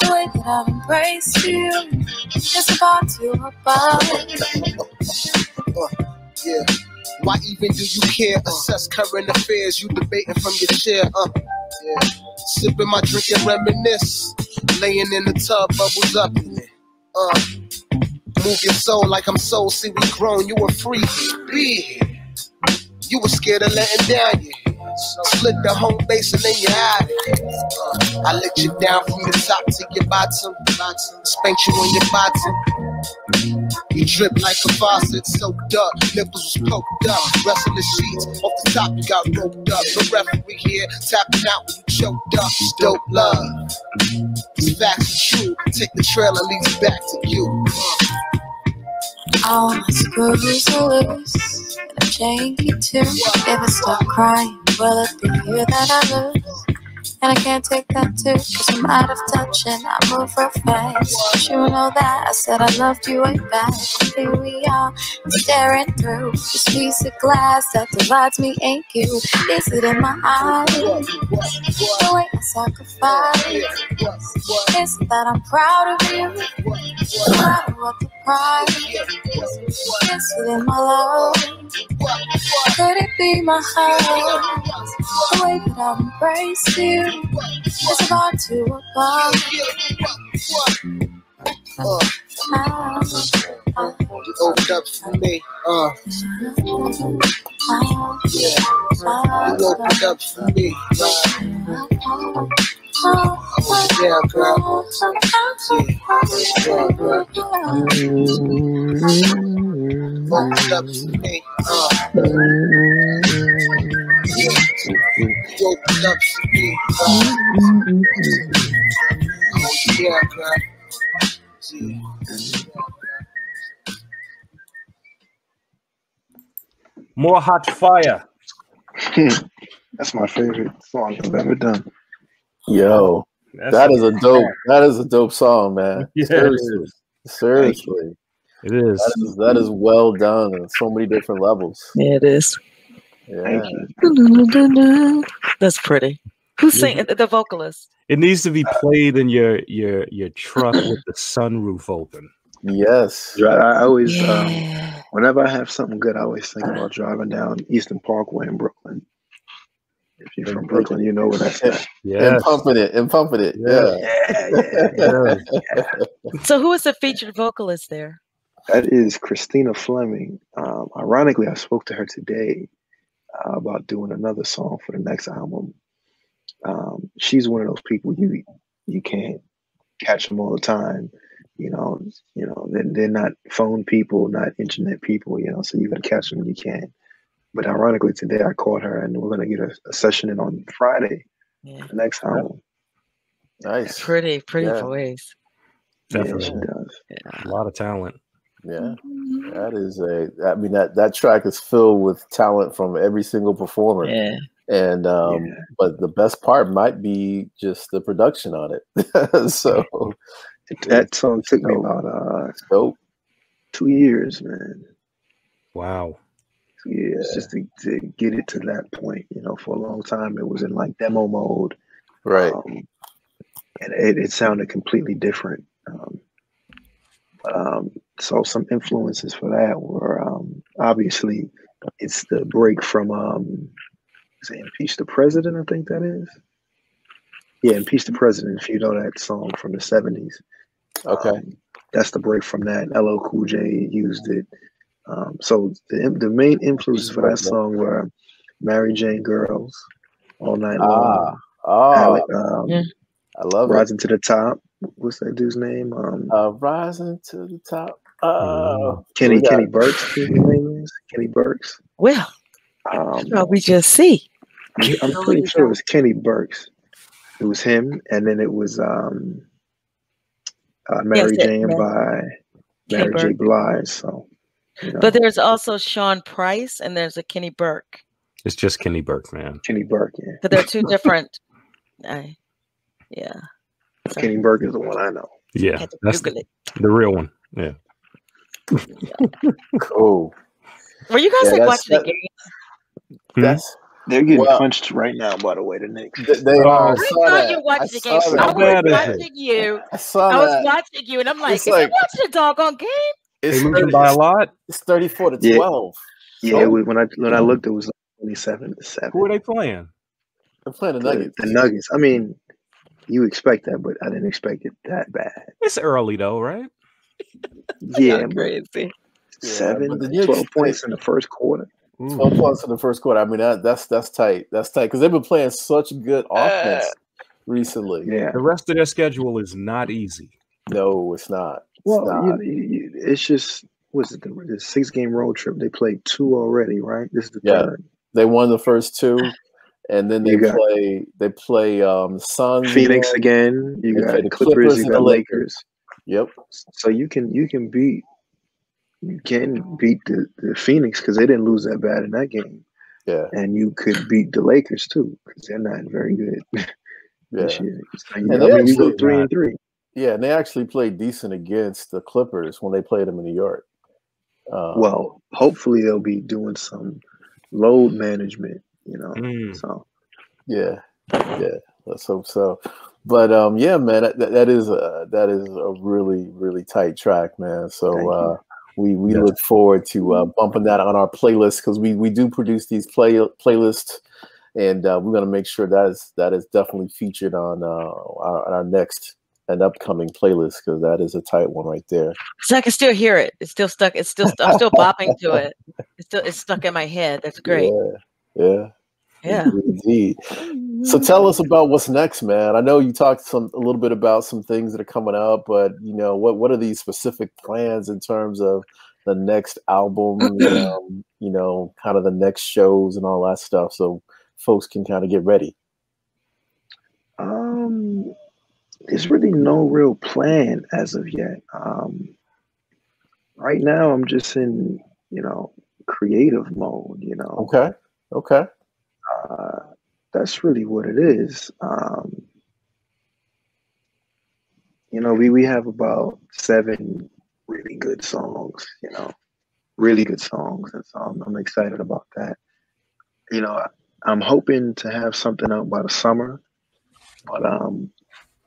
F: The way that I've embraced you is about to above.
E: Yeah. Why even do you care? Assess current affairs, you debating from your chair. Yeah. Sipping my drink and reminisce. Laying in the tub, bubbles up in it. Move your soul like I'm soul. See, we grown, you were free. Be here. You were scared of letting down your head. Split the home base and then you had it. I let you down from the top to your bottom. Spanked you on your bottom. You drip like a faucet, soaked up. Nipples was poked up. Rest in the sheets. Off the top, you got roped up. The referee here, tapping out when you choked up. It's dope love. It's facts and true. Take the trail and lead it back to you.
F: All my screws are loose, and I'm janky too. If I stop crying, will it be you that I lose? And I can't take that too, cause I'm out of touch and I move real fast. But you know that I said I loved you way back. Here we are, staring through this piece of glass that divides me and you. Is it in my eyes? The way I sacrifice. Is it that I'm proud of you? No matter what the price. Is it in my love? Could it be my heart? The way that I've embraced you is about to above.
E: You opened up for me. You opened up for me. Yeah, girl. Yeah, girl. Opened up for me. You opened up for me. Yeah, girl.
B: More hot fire.
D: That's my favorite song I've ever done.
A: Yo, that is a dope song, man.
B: Yeah,
A: Seriously.
B: It is.
A: That is well done on so many different levels.
C: Yeah, it is.
A: Yeah.
C: That's pretty. Who's singing? The vocalist.
B: It needs to be played in your truck with the sunroof open.
A: Yes.
D: I always Whenever I have something good, I always think about driving down Eastern Parkway in Brooklyn. If you're from Brooklyn, you know where that's at.
A: And pumping it.
D: Yeah.
C: So who is the featured vocalist there?
D: That is Christina Fleming. Ironically, I spoke to her today about doing another song for the next album. She's one of those people you can't catch them all the time. They're not phone people, not internet people. So you got to catch them when you can. But ironically, today I called her, and we're gonna get a session in on Friday. Yeah. The next album.
A: Nice.
C: Pretty voice.
B: Definitely.
D: Yeah, she does.
B: Yeah. A lot of talent.
A: Yeah. That track is filled with talent from every single performer.
C: Yeah.
A: And but the best part might be just the production on it. So
D: that song took me about 2 years, man.
B: Wow.
D: Years just to get it to that point. For a long time it was in like demo mode.
A: Right.
D: And it sounded completely different. So some influences for that were obviously it's the break from Impeach the President, I think that is. Yeah, Impeach the President, if you know that song from the 70s.
A: Okay.
D: That's the break from that. LL Cool J used it. So the main influences for that song were Mary Jane Girls, All Night Long.
A: I love
D: Rising to the Top. What's that dude's name?
A: Rising to the Top.
D: Kenny Burks. His name is Kenny Burks.
C: Well, we just see.
D: I'm pretty sure it was Kenny Burks. It was him, and then it was Mary Jane by Mary J. Blige. So.
C: But there's also Sean Price and there's a Kenny Burke.
B: It's just Kenny Burke, man.
D: Kenny Burke, yeah.
C: But they're two different.
D: Kenny Burke is the one I know.
B: Yeah, that's the real one. Yeah.
A: Cool.
C: Were you guys watching the game?
D: They're getting punched right now, by the way, the Knicks.
A: They are.
C: I thought you watched the game. I was watching you. I was watching you, and I'm like, is he watching a doggone game?
B: They losing by a lot.
A: It's 34-12.
D: Yeah, when I looked, it was 27-7.
B: Who are they playing?
A: They're playing the Nuggets.
D: The Nuggets. I mean, you expect that, but I didn't expect it that bad.
B: It's early though, right?
D: Yeah,
C: crazy.
D: 12 points in the first quarter.
A: 12 points in the first quarter. I mean, that's tight. That's tight because they've been playing such good offense recently.
D: Yeah,
B: the rest of their schedule is not easy.
A: No, it's not.
D: It's just the 6-game road trip. They played 2 already, right? This is the third.
A: They won the first 2, and then they play Suns,
D: Phoenix again. You got the Clippers. You got Lakers.
A: Yep.
D: So you can beat the Phoenix because they didn't lose that bad in that game.
A: Yeah, and
D: you could beat the Lakers too because they're not very good this year.
A: And you go 3-3. Yeah, and they actually played decent against the Clippers when they played them in New York.
D: Well, hopefully they'll be doing some load management, So
A: yeah, let's hope so. But man, that is a really, really tight track, man. So we look forward to bumping that on our playlist because we do produce these playlists, and we're gonna make sure that is definitely featured on our next and upcoming playlist because that is a tight one right there.
C: So I can still hear it. It's still stuck. I'm still bopping to it. It's stuck in my head. That's great.
A: Yeah. Indeed. So tell us about what's next, man. I know you talked a little bit about some things that are coming up, but what are these specific plans in terms of the next album? Kind of the next shows and all that stuff, so folks can kind of get ready.
D: There's really no real plan as of yet. Right now, I'm just in creative mode.
A: Okay.
D: That's really what it is. We have about 7 really good songs, really good songs. And so I'm excited about that. I'm hoping to have something out by the summer, but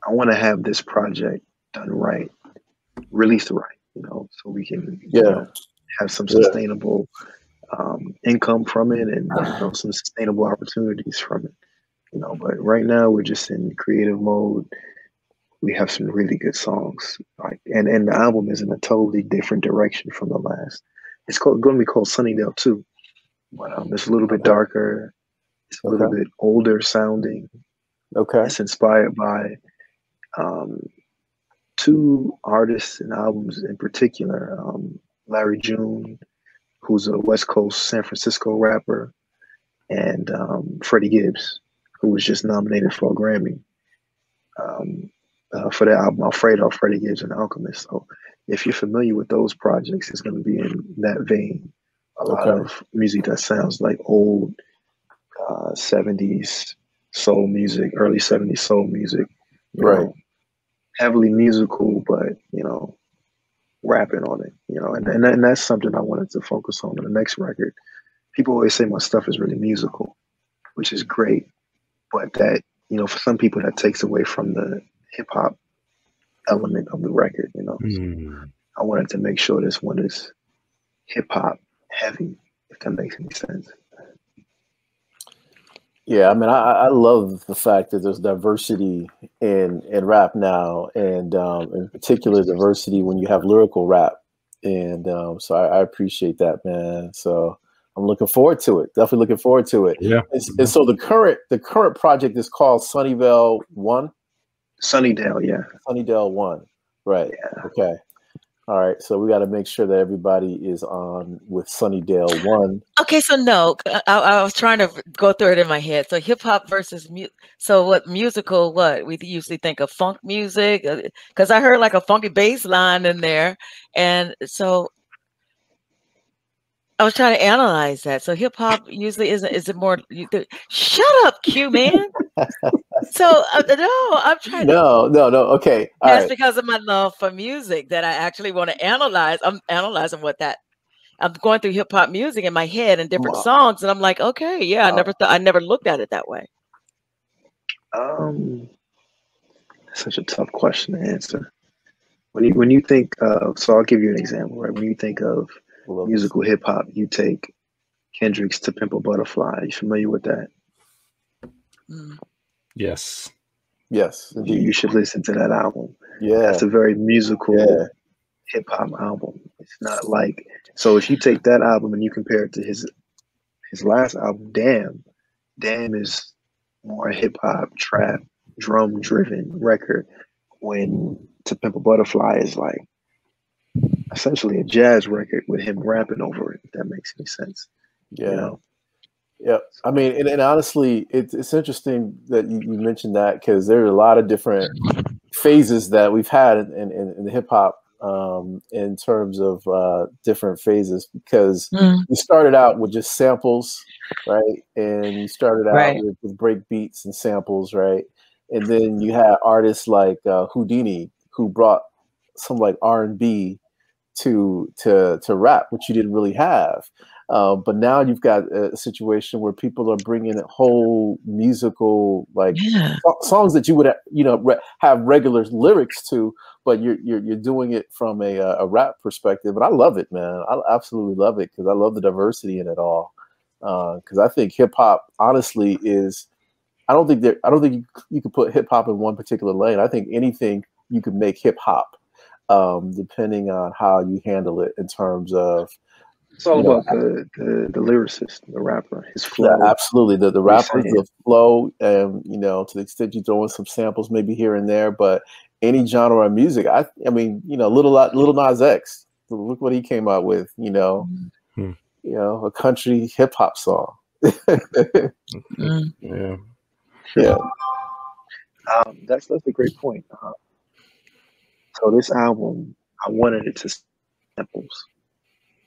D: I want to have this project done right, released right, so we can have some sustainable income from it, and some sustainable opportunities from it. But right now we're just in creative mode. We have some really good songs, and the album is in a totally different direction from the last. It's going to be called Sunnydale 2, but it's a little bit darker. It's a little bit older sounding.
A: Okay.
D: It's inspired by two artists and albums in particular. Larry June, who's a West Coast San Francisco rapper, and Freddie Gibbs, who was just nominated for a Grammy for that album, Afraid of Freddie Gibbs and Alchemist. So if you're familiar with those projects, it's going to be in that vein. A lot of music that sounds like old 70s soul music, early 70s soul music. Right. Heavily musical, but, rapping on it, and that's something I wanted to focus on in the next record. People always say my stuff is really musical, which is great, but that, for some people that takes away from the hip hop element of the record, So I wanted to make sure this one is hip hop heavy, if that makes any sense.
A: Yeah, I mean, I love the fact that there's diversity in rap now, and in particular diversity when you have lyrical rap, and so I appreciate that, man. So I'm looking forward to it. Definitely looking forward to it.
B: Yeah.
A: And so the current project is called Sunnydale 1.
D: Sunnydale, yeah. Sunnydale
A: 1, right? Yeah. Okay. All right, so we got to make sure that everybody is on with Sunnydale 1.
C: Okay, so no, I was trying to go through it in my head. So hip hop versus so what musical? What we usually think of funk music, because I heard like a funky bass line in there, and so I was trying to analyze that. So hip hop usually is it more? Shut up, Q man. So no, I'm trying.
A: No. Okay,
C: that's right. Because of my love for music that I actually want to analyze. I'm analyzing I'm going through hip hop music in my head and different songs, and I'm like, okay, yeah, I never looked at it that way.
D: Such a tough question to answer. When you think of, so I'll give you an example, right? When you think of musical hip hop, you take Kendrick's "To Pimp a Butterfly." Are you familiar with that?
B: Yes.
D: You should listen to that album.
A: Yeah,
D: that's a very musical hip hop album. It's not like, so if you take that album and you compare it to his last album, Damn is more hip hop, trap, drum driven record, when To Pimp a Butterfly is like essentially a jazz record with him rapping over it, if that makes any sense.
A: Yeah. Yeah, I mean, and honestly, it's interesting that you mentioned that, because there are a lot of different phases that we've had in the hip hop in terms of different phases, because you started out with just samples, right? And you started out with break beats and samples, right? And then you had artists like Houdini, who brought some like R&B to rap, which you didn't really have. But now you've got a situation where people are bringing whole musical songs that you would have regular lyrics to, but you're doing it from a rap perspective. And I love it, man. I absolutely love it, because I love the diversity in it all. Because I think hip hop, honestly, is, I don't think you could put hip hop in one particular lane. I think anything you could make hip hop, depending on how you handle it in terms of.
D: It's all about the lyricist, the rapper, his flow.
A: Yeah, absolutely. The rapper, the flow, and to the extent you throw in some samples maybe here and there, but any genre of music. I mean, Lil Nas X. Look what he came out with. A country hip hop song.
B: Yeah.
D: That's a great point. So this album, I wanted it to samples.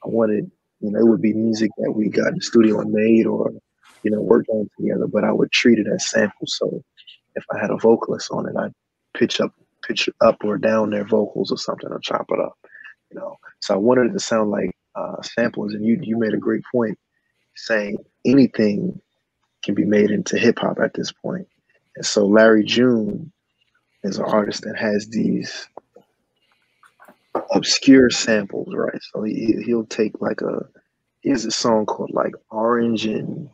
D: I wanted, it would be music that we got in the studio and made, or, worked on together, but I would treat it as samples. So if I had a vocalist on it, I'd pitch up or down their vocals or something, or chop it up, So I wanted it to sound like samples. And you made a great point saying anything can be made into hip hop at this point. And so Larry June is an artist that has these obscure samples, right? So he'll take like he has a song called like Orange in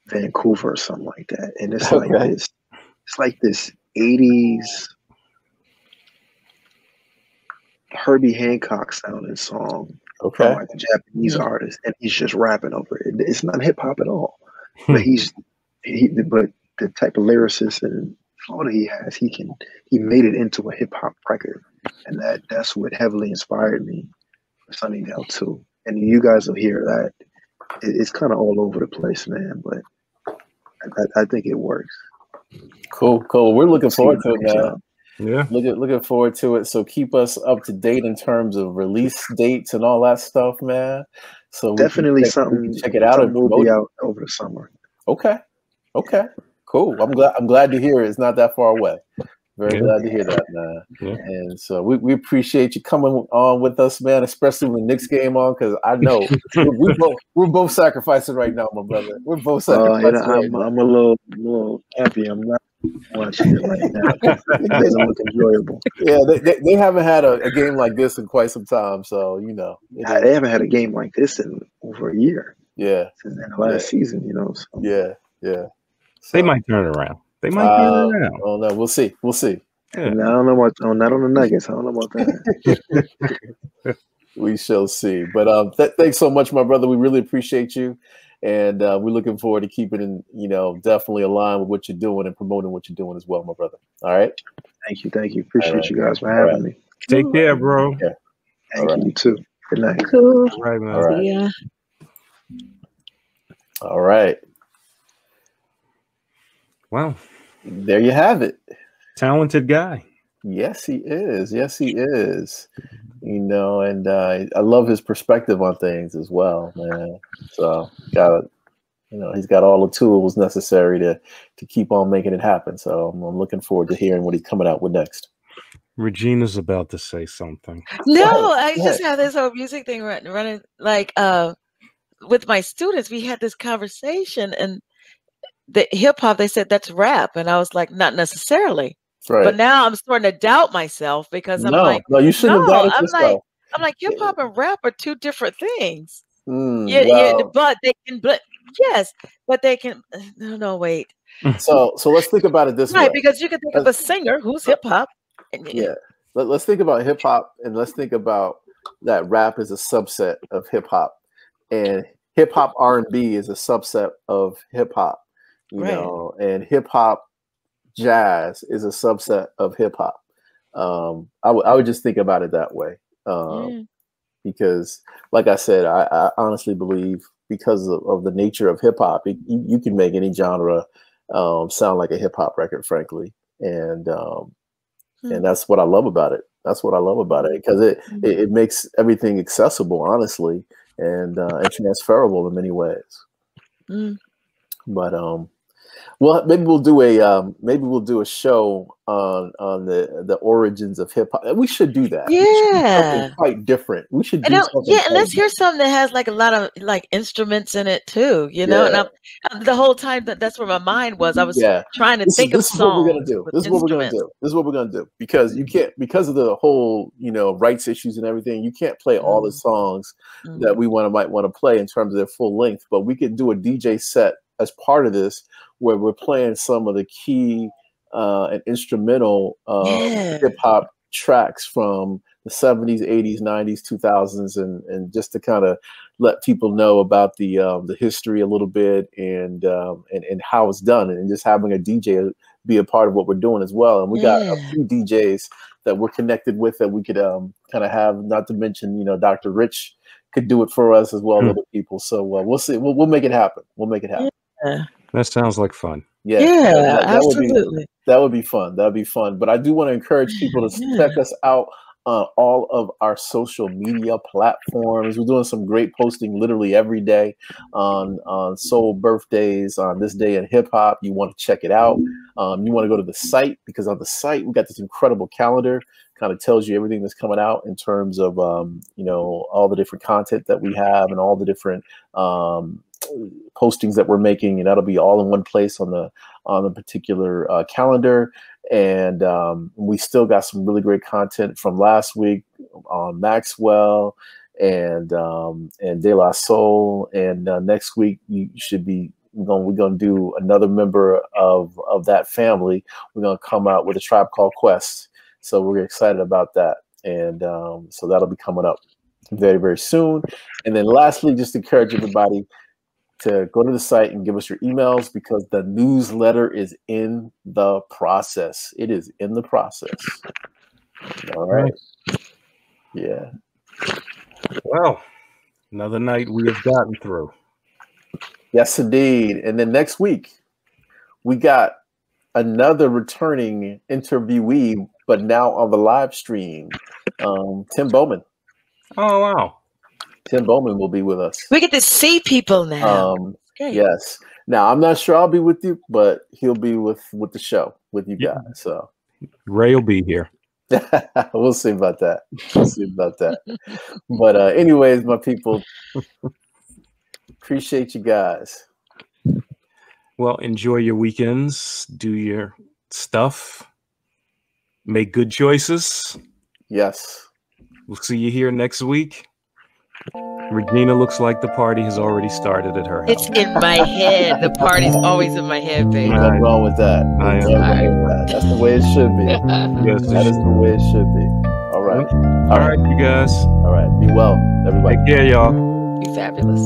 D: Vancouver or something like that, and it's like
A: Okay.
D: this 80s Herbie Hancock sounding song from
A: Okay.
D: like a Japanese artist, and he's just rapping over it. It's not hip hop at all, but but the type of lyricist and flow that he has, he made it into a hip hop record, and that's what heavily inspired me for Sunnydale too. And you guys will hear that it's kind of all over the place, man, but I think it works.
A: Cool. We're looking forward to it, man.
D: Job.
B: Yeah.
A: Looking forward to it. So keep us up to date in terms of release dates and all that stuff, man. So
D: Definitely
A: we can check it out and
D: will
A: promote
D: be
A: it.
D: out over the summer.
A: Okay. Cool. I'm glad to hear it. It's not that far away. Very glad to hear that, man.
B: Yeah.
A: And so we appreciate you coming on with us, man, especially when the Knicks game on, because I know we're both sacrificing right now, my brother. We're both sacrificing.
D: I'm a little happy. I'm not watching it right now. It doesn't look enjoyable.
A: Yeah, they haven't had a game like this in quite some time, so
D: they haven't had a game like this in over a year.
A: Yeah,
D: since the last season, So.
A: Yeah. So,
B: they might turn it around. They might turn it around.
A: Oh no, we'll see.
B: Yeah.
D: I don't know what. Not on the Nuggets. I don't know about that.
A: We shall see. But thanks so much, my brother. We really appreciate you, and we're looking forward to keeping definitely aligned with what you're doing and promoting what you're doing as well, my brother. All right.
D: Thank you. Appreciate you guys for having me.
B: Take care, bro.
A: Yeah.
D: Thank you. You too. Good night.
C: Cool.
B: All right, man.
A: All right.
C: Yeah.
A: All right.
B: Wow.
A: There you have it.
B: Talented guy.
A: Yes, he is. And I love his perspective on things as well, man. So he's got all the tools necessary to keep on making it happen. So I'm looking forward to hearing what he's coming out with next.
B: Regina's about to say something.
C: No, I just have this whole music thing running like with my students. We had this conversation, and the hip hop, they said that's rap, and I was like, not necessarily.
A: Right.
C: But now I'm starting to doubt myself because I'm like,
A: no, you shouldn't have doubted yourself.
C: I'm like, hip hop and rap are two different things.
A: But
C: they can, yes, but they can. No, wait.
A: So let's think about it this way.
C: Right, because you can think of a singer who's hip hop.
A: Yeah. Let's think about hip hop, and let's think about that rap is a subset of hip hop, and hip hop R&B is a subset of hip hop. And hip hop jazz is a subset of hip hop. I would just think about it that way. Because like I said, I honestly believe because of the nature of hip hop, you can make any genre sound like a hip hop record, frankly. And that's what I love about it. Because it makes everything accessible, honestly, and transferable in many ways. But well, maybe we'll do a show on the origins of hip hop. We should do that.
C: Yeah,
A: quite different. We should do something.
C: Yeah, and let's hear something that has like a lot of like instruments in it too. And the whole time that's where my mind was. I was trying to think of songs.
A: This is what we're gonna do. Because you can't, because of the whole rights issues and everything. You can't play all the songs that we might want to play in terms of their full length. But we could do a DJ set as part of this, where we're playing some of the key and instrumental hip hop tracks from the 70s, 80s, 90s, 2000s, and just to kind of let people know about the history a little bit and how it's done, and just having a DJ be a part of what we're doing as well. And we got a few DJs that we're connected with that we could kind of have, not to mention, Dr. Rich could do it for us as well as other people. So we'll see. We'll make it happen.
C: Yeah.
B: That sounds like fun.
C: Yeah, absolutely.
A: That would be fun. But I do want to encourage people to check us out on all of our social media platforms. We're doing some great posting literally every day on soul birthdays, on this day in hip hop. You want to check it out. You want to go to the site, because on the site we got this incredible calendar. Kind of tells you everything that's coming out in terms of all the different content that we have and all the different postings that we're making, and that'll be all in one place on the particular calendar. And we still got some really great content from last week on Maxwell and De La Soul. And next week you should be we're gonna do another member of that family. We're gonna come out with a Tribe Called Quest. So we're excited about that. And so that'll be coming up very, very soon. And then lastly, just encourage everybody to go to the site and give us your emails, because the newsletter is in the process. It is in the process. All right. Yeah.
B: Well, another night we have gotten through.
A: Yes, indeed. And then next week, we got another returning interviewee, but now on the live stream, Tim Bowman.
B: Oh, wow.
A: Tim Bowman will be with us.
C: We get to see people now.
A: Yes. Now, I'm not sure I'll be with you, but he'll be with the show with you guys. So
B: Ray will be here.
A: We'll see about that. But anyways, my people, appreciate you guys.
B: Well, enjoy your weekends. Do your stuff. Make good choices.
A: Yes.
B: We'll see you here next week. Regina looks like the party has already started at her house.
C: It's in my head. The party's always in my head, baby.
A: Nothing wrong with that. That's the way it should be.
B: Yes,
A: that is the way it should be. All right.
B: All right, you guys.
A: All right. Be well, everybody.
B: Take care, y'all.
C: Be fabulous.